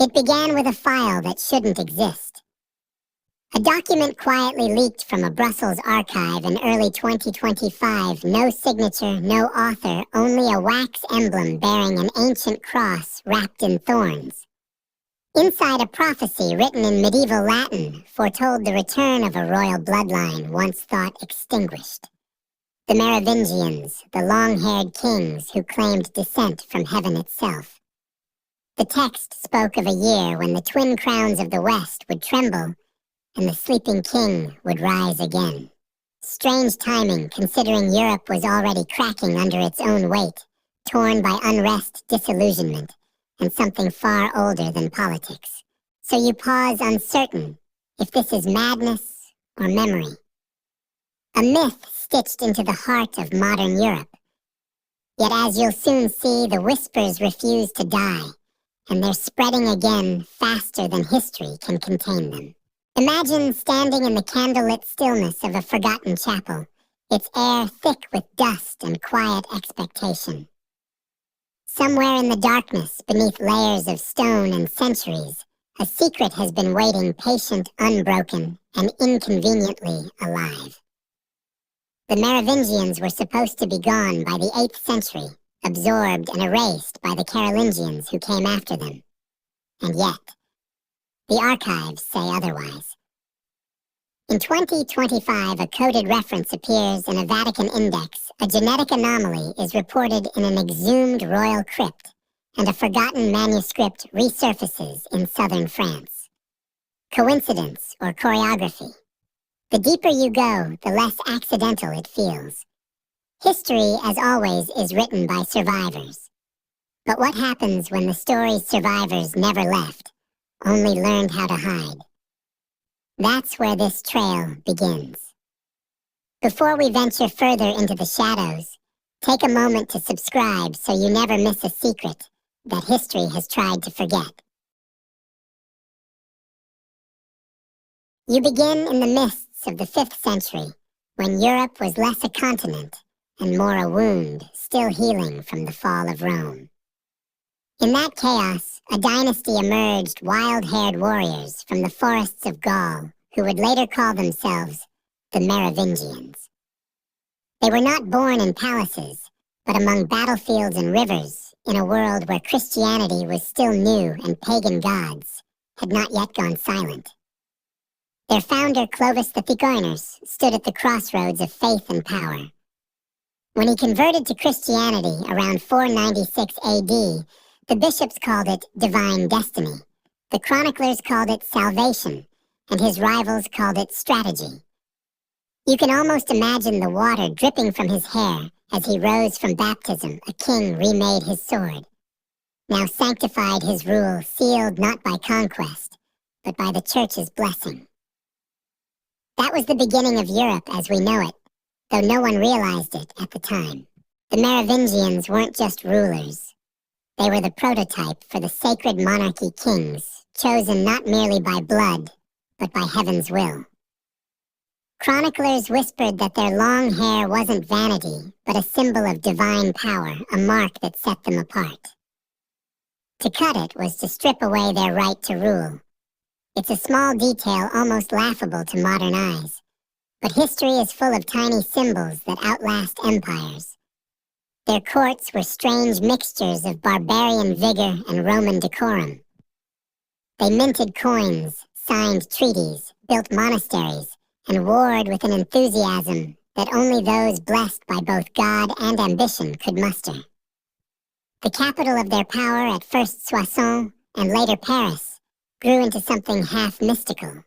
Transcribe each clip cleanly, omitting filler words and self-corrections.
It began with a file that shouldn't exist. A document quietly leaked from a Brussels archive in early 2025, no signature, no author, only a wax emblem bearing an ancient cross wrapped in thorns. Inside, a prophecy written in medieval Latin foretold the return of a royal bloodline once thought extinguished. The Merovingians, the long-haired kings who claimed descent from heaven itself. The text spoke of a year when the twin crowns of the West would tremble and the sleeping king would rise again. Strange timing, considering Europe was already cracking under its own weight, torn by unrest, disillusionment, and something far older than politics. So you pause uncertain if this is madness or memory. A myth stitched into the heart of modern Europe. Yet as you'll soon see, the whispers refuse to die, and they're spreading again faster than history can contain them. Imagine standing in the candlelit stillness of a forgotten chapel, its air thick with dust and quiet expectation. Somewhere in the darkness, beneath layers of stone and centuries, a secret has been waiting patient, unbroken, and inconveniently alive. The Merovingians were supposed to be gone by the 8th century, absorbed and erased by the Carolingians who came after them. And yet, the archives say otherwise. In 2025, a coded reference appears in a Vatican index. A genetic anomaly is reported in an exhumed royal crypt, and a forgotten manuscript resurfaces in southern France. Coincidence or choreography? The deeper you go, the less accidental it feels. History, as always, is written by survivors. But what happens when the story's survivors never left, only learned how to hide? That's where this trail begins. Before we venture further into the shadows, take a moment to subscribe so you never miss a secret that history has tried to forget. You begin in the mists of the 5th century, when Europe was less a continent and more a wound still healing from the fall of Rome. In that chaos, a dynasty emerged, wild-haired warriors from the forests of Gaul, who would later call themselves the Merovingians. They were not born in palaces, but among battlefields and rivers, in a world where Christianity was still new and pagan gods had not yet gone silent. Their founder, Clovis the Thegoiners, stood at the crossroads of faith and power. When he converted to Christianity around 496 AD, the bishops called it divine destiny, the chroniclers called it salvation, and his rivals called it strategy. You can almost imagine the water dripping from his hair as he rose from baptism. A king remade his sword, now sanctified his rule, sealed not by conquest, but by the church's blessing. That was the beginning of Europe as we know it, though no one realized it at the time. The Merovingians weren't just rulers. They were the prototype for the sacred monarchy kings, chosen not merely by blood, but by heaven's will. Chroniclers whispered that their long hair wasn't vanity, but a symbol of divine power, a mark that set them apart. To cut it was to strip away their right to rule. It's a small detail almost laughable to modern eyes, but history is full of tiny symbols that outlast empires. Their courts were strange mixtures of barbarian vigor and Roman decorum. They minted coins, signed treaties, built monasteries, and warred with an enthusiasm that only those blessed by both God and ambition could muster. The capital of their power, at first Soissons and later Paris, grew into something half mystical,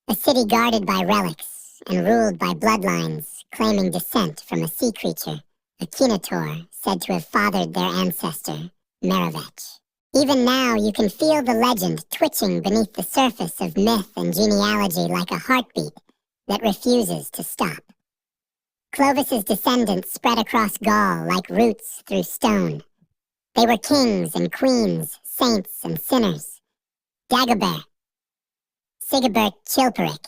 a city guarded by relics and ruled by bloodlines claiming descent from a sea creature, a Kinotaur said to have fathered their ancestor, Merovech. Even now, you can feel the legend twitching beneath the surface of myth and genealogy like a heartbeat that refuses to stop. Clovis's descendants spread across Gaul like roots through stone. They were kings and queens, saints and sinners. Dagobert, Sigebert Chilperic.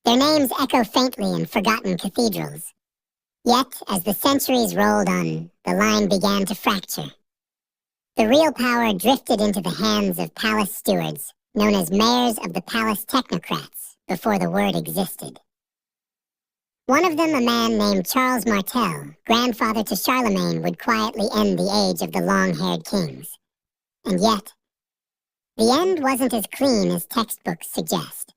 Their names echo faintly in forgotten cathedrals. Yet, as the centuries rolled on, the line began to fracture. The real power drifted into the hands of palace stewards, known as mayors of the palace technocrats, before the word existed. One of them, a man named Charles Martel, grandfather to Charlemagne, would quietly end the age of the long-haired kings. And yet, the end wasn't as clean as textbooks suggest.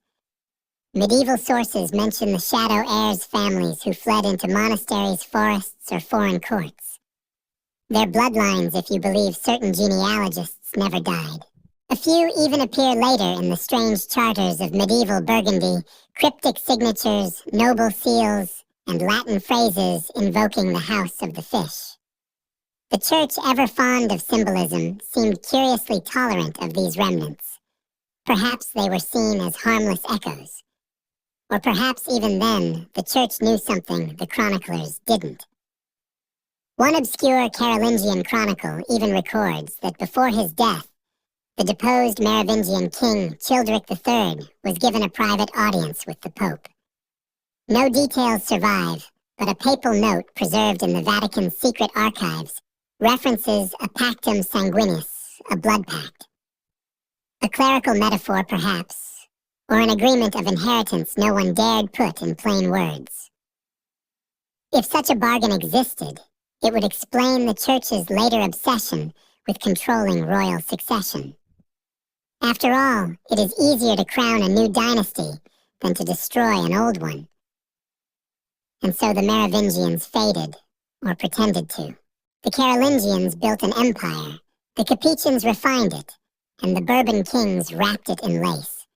Medieval sources mention the shadow heirs families who fled into monasteries, forests, or foreign courts. Their bloodlines, if you believe certain genealogists, never died. A few even appear later in the strange charters of medieval Burgundy, cryptic signatures, noble seals, and Latin phrases invoking the House of the Fish. The Church, ever fond of symbolism, seemed curiously tolerant of these remnants. Perhaps they were seen as harmless echoes. Or perhaps even then, the Church knew something the chroniclers didn't. One obscure Carolingian chronicle even records that before his death, the deposed Merovingian king, Childeric III, was given a private audience with the Pope. No details survive, but a papal note preserved in the Vatican's secret archives references a pactum sanguinis, a blood pact. A clerical metaphor, perhaps, or an agreement of inheritance no one dared put in plain words. If such a bargain existed, it would explain the Church's later obsession with controlling royal succession. After all, it is easier to crown a new dynasty than to destroy an old one. And so the Merovingians faded, or pretended to. The Carolingians built an empire, the Capetians refined it, and the Bourbon kings wrapped it in lace.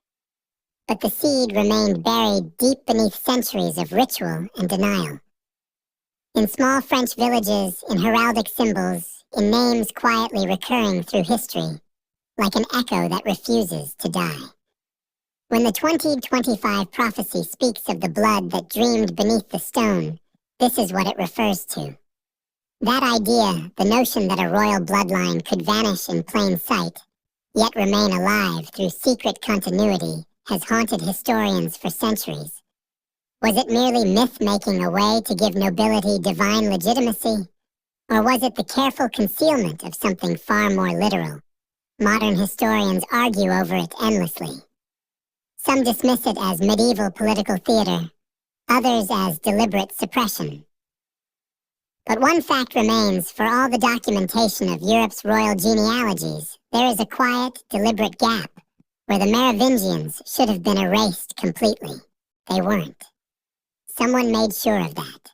But the seed remained buried deep beneath centuries of ritual and denial. In small French villages, in heraldic symbols, in names quietly recurring through history, like an echo that refuses to die. When the 2025 prophecy speaks of the blood that dreamed beneath the stone, this is what it refers to. That idea, the notion that a royal bloodline could vanish in plain sight, yet remain alive through secret continuity, has haunted historians for centuries. Was it merely myth-making a way to give nobility divine legitimacy? Or was it the careful concealment of something far more literal? Modern historians argue over it endlessly. Some dismiss it as medieval political theater, others as deliberate suppression. But one fact remains: for all the documentation of Europe's royal genealogies, there is a quiet, deliberate gap where the Merovingians should have been erased completely. They weren't. Someone made sure of that.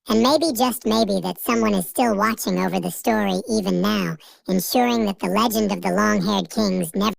And maybe, just maybe, that someone is still watching over the story even now, ensuring that the legend of the long-haired kings never